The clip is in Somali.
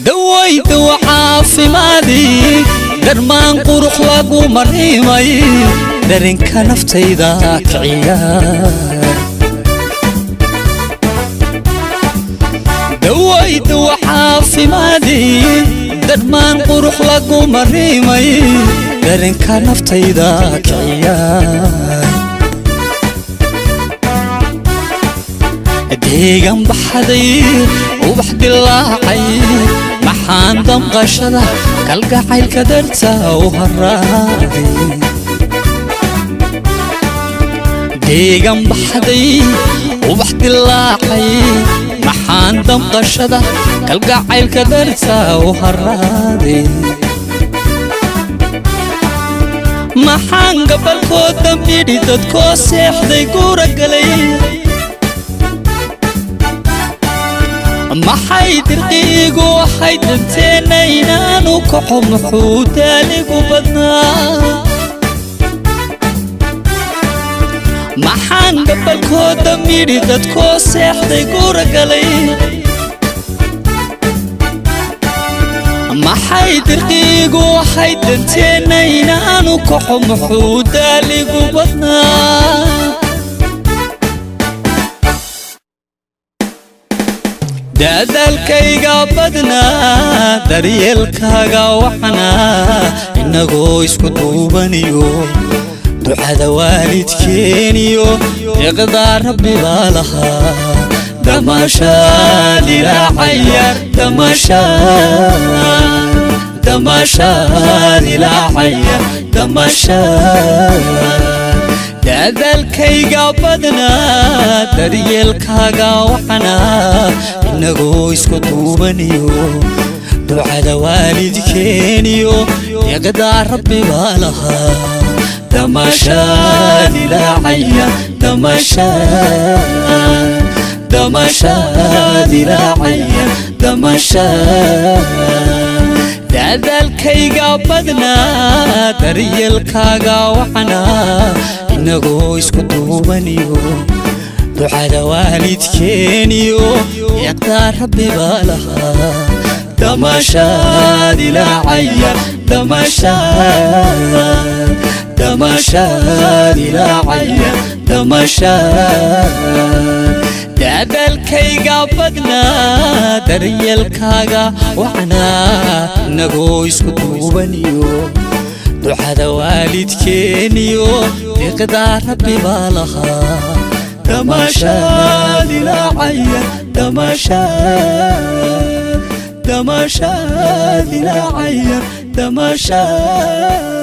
دويت وعافمادي درمان قرخ لقو مريمي درين كنفتي ذاك عيار دويت وعافمادي درمان قرخ لقو مريمي درين كنفتي ذاك عيار ديقان بحدي وبحد الله عيد محان دم غشده كالقعيل كدرتا وهرادي ديقان بحدي وبحد الله عيد محان دم غشده كالقعيل كدرتا وهرادي محان قبل كود دمبيدي دادكو سيحدي قورق لي maxay dirqiigu waxay danteenna inaanu kaxo muxuu daaligu badnaa maxaan gabalkooda midhi dadkoo seexday gura galay maxay dirqiigu waxay danteenna inaanu kaxo muxuu daaligu badnaa dadalkayga badnaa daryeelkaaga waxnaa inagoo isku duubaniyo ducada waalidkeeniyo iqdaa rabbi baa lahaa damashaad ilaa cayaar damashaad ilaa cayaar damashaad dadalkayga badnaa daryeelkaaga waxnaa inagoo isku duubaniyo ducada waalidkeeniyo iqdaa rabbi baa lahaa damashaad ilaa cayaar damashaad ilaa cayaar damashaad dadalkayga badnaa daryeelkaaga waxnaa inagoo isku duubaniyo ducada waalidkeeniyo iqdaa rabbi baa lahaa damashaad ilaa cayaar damashaad ilaa cayaar damashaad dadalkayga badnaa daryeelkaaga waxnaa inagoo isku duubaniyo ducada waalidkeeniyo iqdaa rabbi baa lahaa damashaad ilaa cayaar damashaad ilaa cayaar damashaad